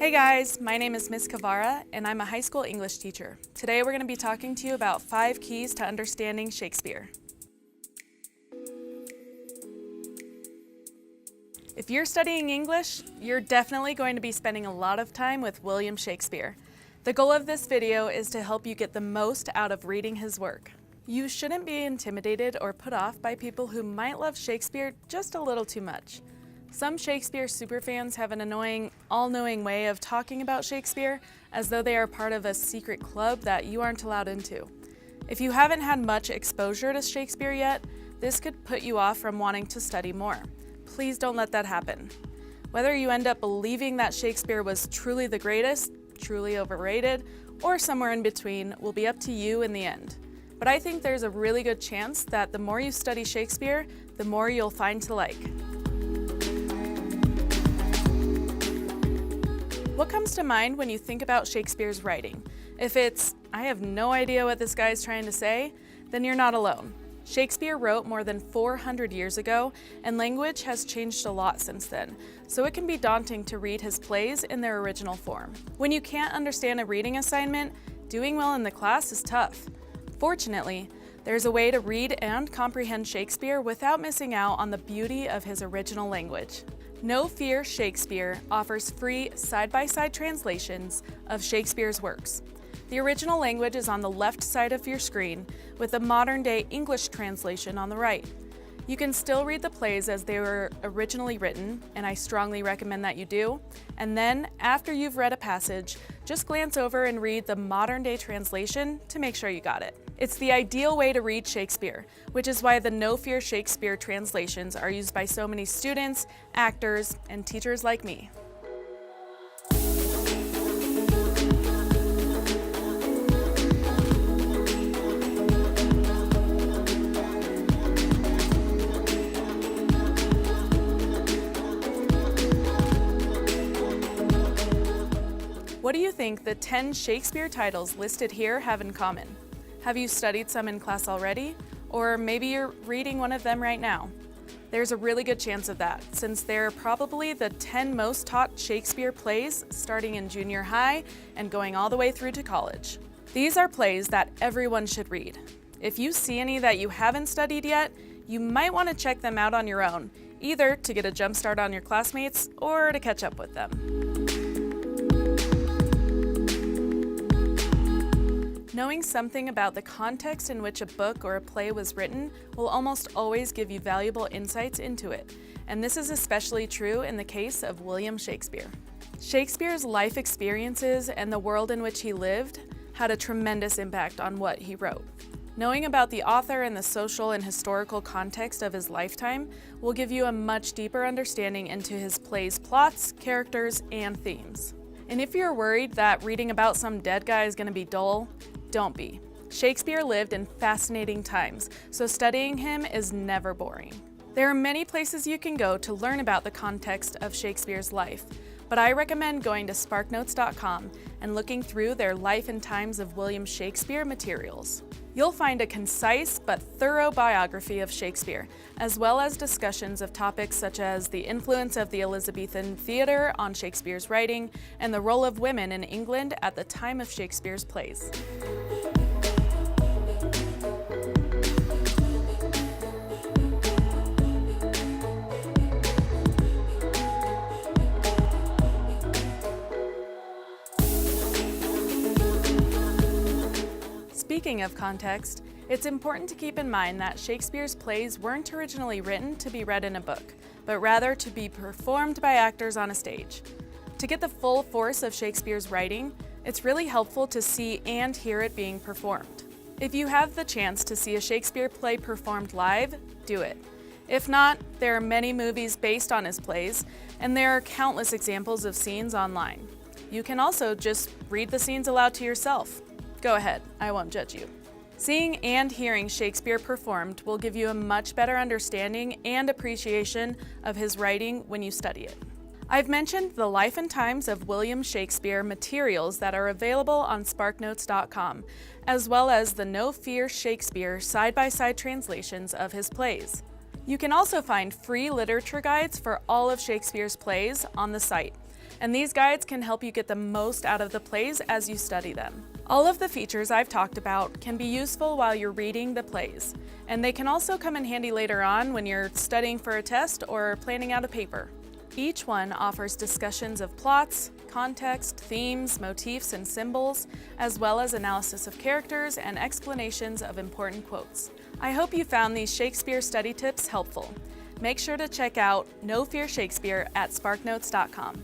Hey guys, my name is Miss Kavara and I'm a high school English teacher. Today we're going to be talking to you about 5 keys to understanding Shakespeare. If you're studying English, you're definitely going to be spending a lot of time with William Shakespeare. The goal of this video is to help you get the most out of reading his work. You shouldn't be intimidated or put off by people who might love Shakespeare just a little too much. Some Shakespeare superfans have an annoying, all-knowing way of talking about Shakespeare as though they are part of a secret club that you aren't allowed into. If you haven't had much exposure to Shakespeare yet, this could put you off from wanting to study more. Please don't let that happen. Whether you end up believing that Shakespeare was truly the greatest, truly overrated, or somewhere in between will be up to you in the end. But I think there's a really good chance that the more you study Shakespeare, the more you'll find to like. What comes to mind when you think about Shakespeare's writing? If it's, I have no idea what this guy's trying to say, then you're not alone. Shakespeare wrote more than 400 years ago, and language has changed a lot since then, so it can be daunting to read his plays in their original form. When you can't understand a reading assignment, doing well in the class is tough. Fortunately, there's a way to read and comprehend Shakespeare without missing out on the beauty of his original language. No Fear Shakespeare offers free side-by-side translations of Shakespeare's works. The original language is on the left side of your screen, with a modern-day English translation on the right. You can still read the plays as they were originally written, and I strongly recommend that you do. And then, after you've read a passage, just glance over and read the modern-day translation to make sure you got it. It's the ideal way to read Shakespeare, which is why the No Fear Shakespeare translations are used by so many students, actors, and teachers like me. What do you think the 10 Shakespeare titles listed here have in common? Have you studied some in class already? Or maybe you're reading one of them right now? There's a really good chance of that, since they're probably the 10 most taught Shakespeare plays starting in junior high and going all the way through to college. These are plays that everyone should read. If you see any that you haven't studied yet, you might want to check them out on your own, either to get a jump start on your classmates or to catch up with them. Knowing something about the context in which a book or a play was written will almost always give you valuable insights into it, and this is especially true in the case of William Shakespeare. Shakespeare's life experiences and the world in which he lived had a tremendous impact on what he wrote. Knowing about the author and the social and historical context of his lifetime will give you a much deeper understanding into his play's plots, characters, and themes. And if you're worried that reading about some dead guy is going to be dull, don't be. Shakespeare lived in fascinating times, so studying him is never boring. There are many places you can go to learn about the context of Shakespeare's life, but I recommend going to SparkNotes.com and looking through their Life and Times of William Shakespeare materials. You'll find a concise but thorough biography of Shakespeare, as well as discussions of topics such as the influence of the Elizabethan theater on Shakespeare's writing and the role of women in England at the time of Shakespeare's plays. Speaking of context, it's important to keep in mind that Shakespeare's plays weren't originally written to be read in a book, but rather to be performed by actors on a stage. To get the full force of Shakespeare's writing, it's really helpful to see and hear it being performed. If you have the chance to see a Shakespeare play performed live, do it. If not, there are many movies based on his plays, and there are countless examples of scenes online. You can also just read the scenes aloud to yourself. Go ahead, I won't judge you. Seeing and hearing Shakespeare performed will give you a much better understanding and appreciation of his writing when you study it. I've mentioned the Life and Times of William Shakespeare materials that are available on SparkNotes.com, as well as the No Fear Shakespeare side-by-side translations of his plays. You can also find free literature guides for all of Shakespeare's plays on the site, and these guides can help you get the most out of the plays as you study them. All of the features I've talked about can be useful while you're reading the plays, and they can also come in handy later on when you're studying for a test or planning out a paper. Each one offers discussions of plots, context, themes, motifs, and symbols, as well as analysis of characters and explanations of important quotes. I hope you found these Shakespeare study tips helpful. Make sure to check out No Fear Shakespeare at SparkNotes.com.